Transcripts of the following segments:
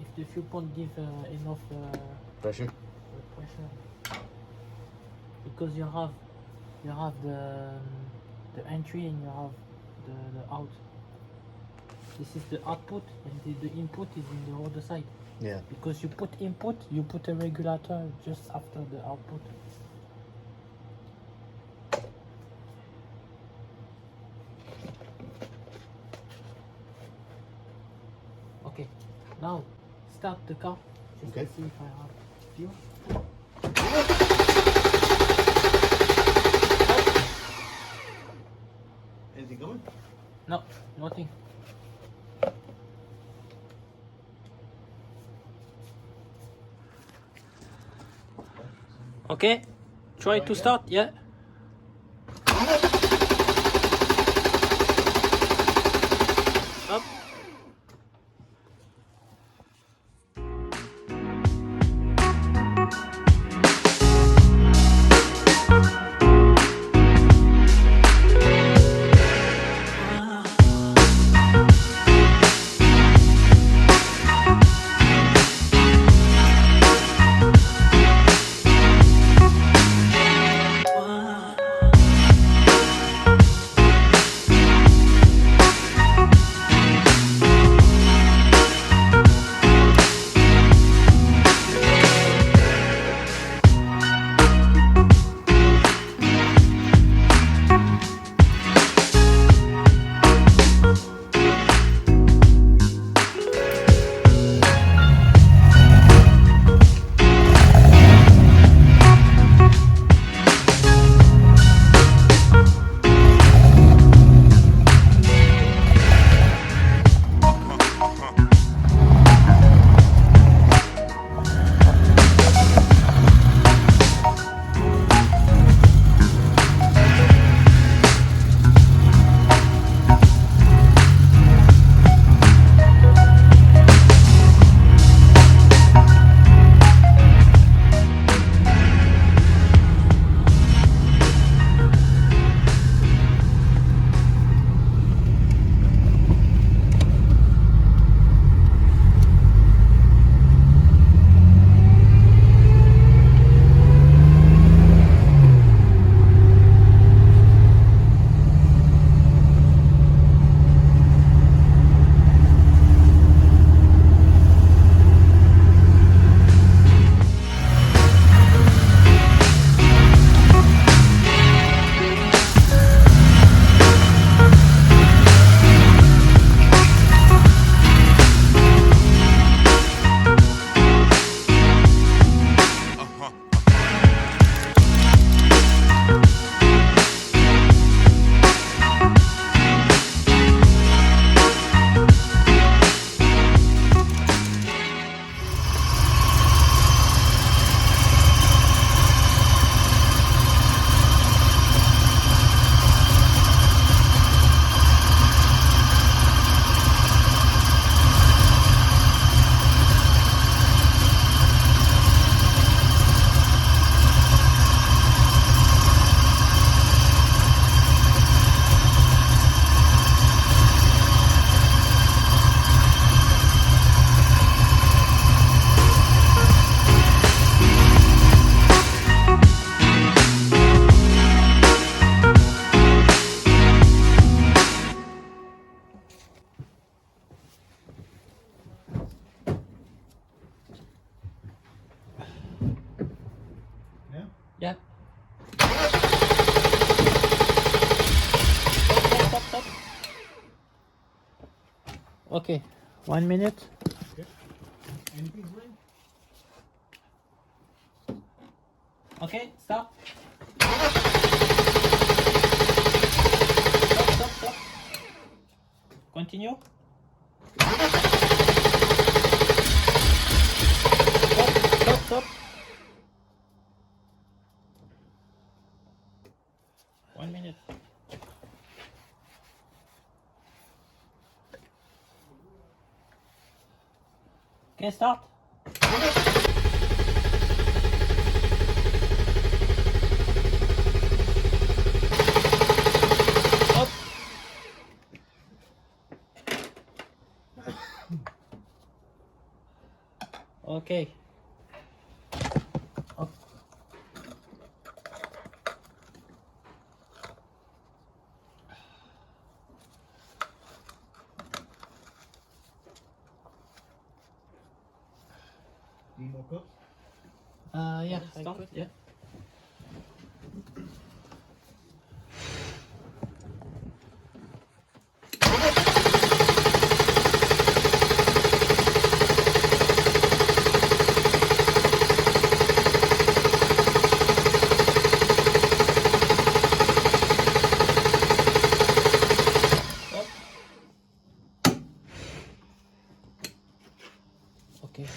if the fuel pump give enough Pressure. pressure, because you have the entry and you have the out. This is the output and the input is in the other side. Yeah. Because you put input, you put a regulator just after the output. Okay, now start the car. Just Okay. to see if I have fuel. Anything going? No, nothing. Okay, try to start, yeah. Up. Yeah. Stop. Okay, 1 minute. Okay. Anything going? Okay, stop. Stop. Continue. Stop. 1 minute. Okay, start. Up. Okay. Oh. Need more cups? Yeah, I could, yeah. Okay.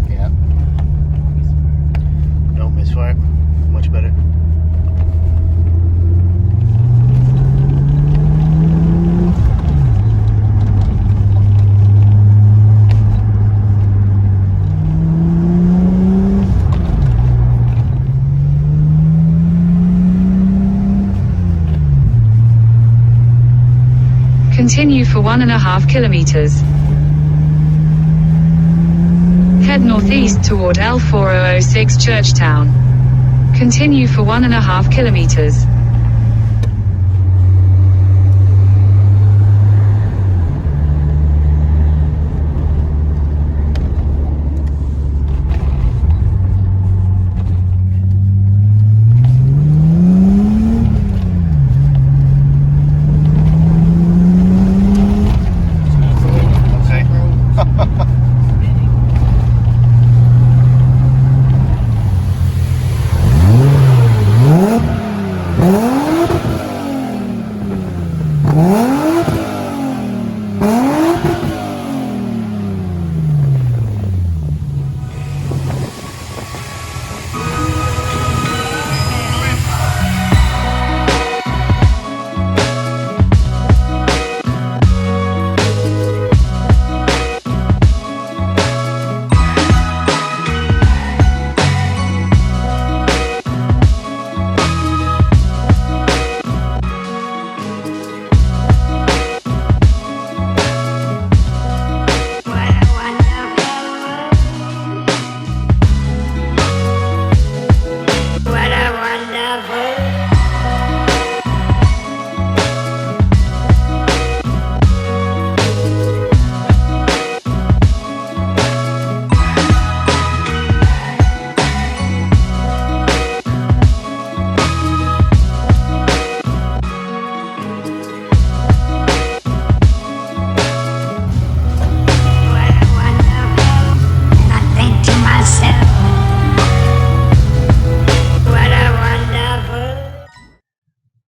Yeah. No misfire. Much better. Continue for 1.5 kilometers. Head northeast toward L4006 Churchtown. Continue for 1.5 kilometers.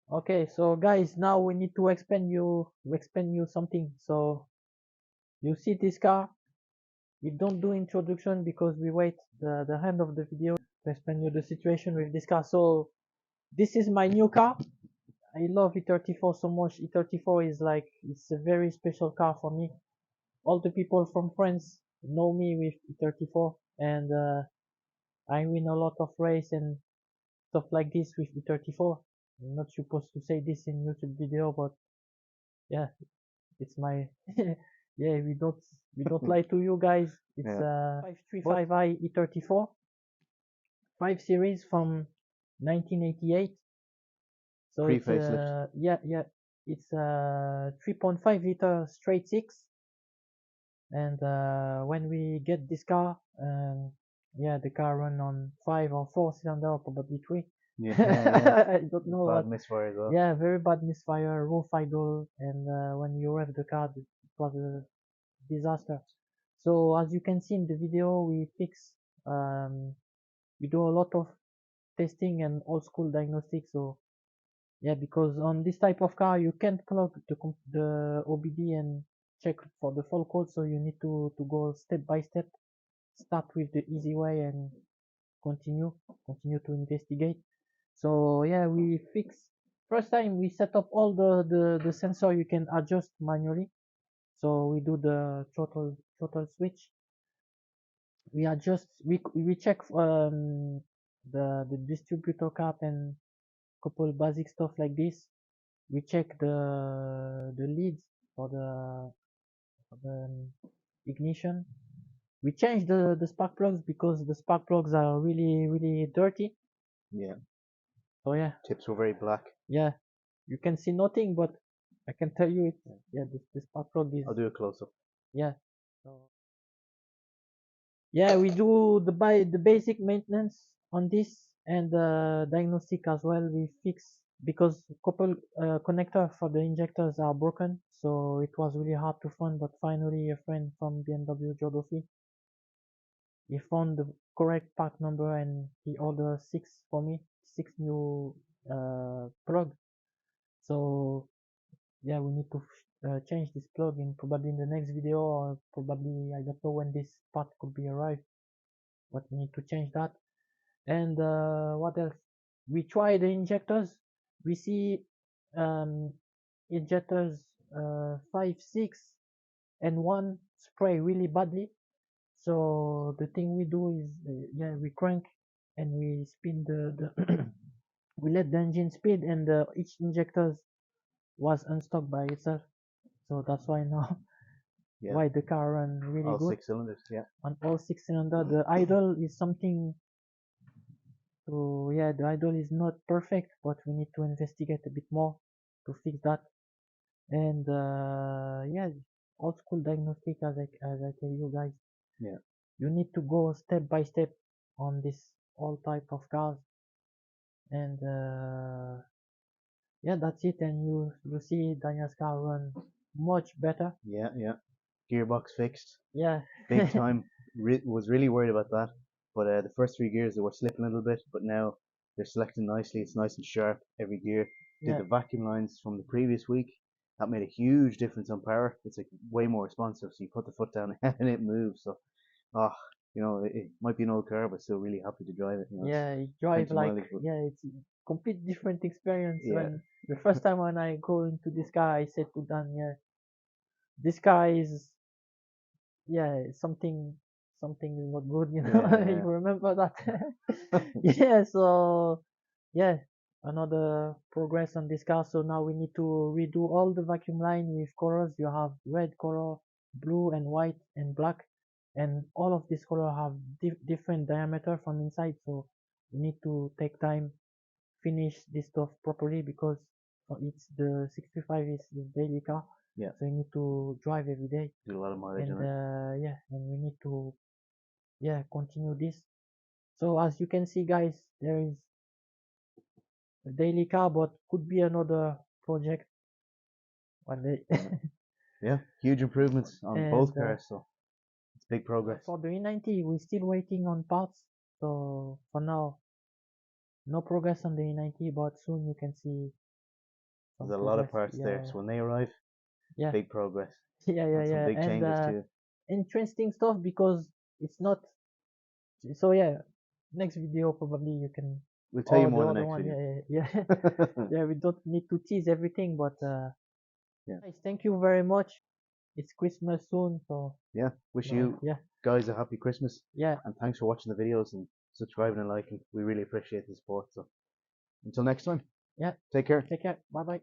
Okay, so guys, now we need to explain you something. So you see this car, we don't do introduction because we wait the end of the video to explain you the situation with this car. So this is my new car. I love E34 so much. E34 is like, it's a very special car for me. all the people from France know me with E34, and I win a lot of race and stuff like this with E34. I'm not supposed to say this in YouTube video, but yeah, it's my yeah, we don't lie to you guys. It's Yeah. 535i E34 5 series from 1988. So it's Pre-facelift. yeah, it's 3.5 liter straight six. And when we get this car, yeah, the car run on 5 or 4 cylinder, or probably 3. Yeah, yeah. I don't know Bad what. misfire as well. Yeah, very bad misfire, roof idle, and when you rev the car, it was a disaster. So as you can see in the video, we do a lot of testing and old school diagnostic. So yeah, because on this type of car you can't plug the OBD and check for the fault code, so you need to go step by step, start with the easy way and continue to investigate. So yeah, we fix first time we set up all the sensor you can adjust manually. So we do the throttle switch, we adjust, we check the distributor cap and couple basic stuff like this. We check the leads for the ignition. We change the spark plugs because the spark plugs are really dirty. Yeah. So yeah, Tips were very black. yeah, you can see nothing, but I can tell you it. Yeah, the spark plug is. I'll do a close up. Yeah. So yeah, we do the basic maintenance on this, and diagnostic as well. We fix because couple connector for the injectors are broken, so it was really hard to find. But finally, a friend from BMW geography, he found the correct part number and he ordered 6 for me, 6 new plug. So yeah, we need to change this plug in probably in the next video, or probably I don't know when this part could be arrived, but we need to change that. And what else? We try the injectors. We see injectors 5, 6, and 1 spray really badly. So the thing we do is, yeah, we crank and we spin the we let the engine speed, and each injectors was unstuck by itself. So that's why now Yeah. why the car run really All good 6 cylinders. Yeah. on all 6 cylinder. The idle is something. So yeah, the idle is not perfect, but we need to investigate a bit more to fix that. And yeah, old school diagnostic, as I tell you guys. Yeah. You need to go step by step on this all type of cars, and yeah, that's it. And you see Daniel's car run much better. Yeah, yeah. Gearbox fixed. Yeah. Big time. Was really worried about that. But the first 3 gears, they were slipping a little bit, but now they're selecting nicely. It's nice and sharp every gear. Did Yeah. the vacuum lines from the previous week. That made a huge difference on power. It's like way more responsive, so you put the foot down and it moves. So, it might be an old car, but still really happy to drive it. Yeah, it drive plenty like mileage, but yeah, it's a complete different experience. yeah, When the first time when I go into this car, I said to Dan, yeah, this car is yeah something is not good, you know. yeah, You remember that? Yeah, so yeah, another progress on this car. So now we need to redo all the vacuum line with colors. You have red color, blue and white and black, and all of these color have different diameter from inside. So we need to take time finish this stuff properly, because it's the 65 is the daily car. yeah. So you need to drive every day, Do a lot of mileage and on it. yeah, and we need to continue this. So as you can see, guys, there is a daily car, but could be another project one day. Yeah, huge improvements on both And cars, so it's big progress. for the E90, we're still waiting on parts. So for now, no progress on the E90, but soon you can see some There's a lot of progress. parts there, Yeah, so when they arrive, yeah, big progress. yeah, And some big and changes too. interesting stuff, because it's not. So yeah, next video probably you can. We'll tell you Oh, the more in the other next one, video. yeah. Yeah, we don't need to tease everything, but Yeah. guys, thank you very much. it's Christmas soon, so Yeah, wish you yeah, guys a happy Christmas, yeah, and thanks for watching the videos and subscribing and liking. We really appreciate the support. So until next time, yeah. take care. Take care. Bye bye.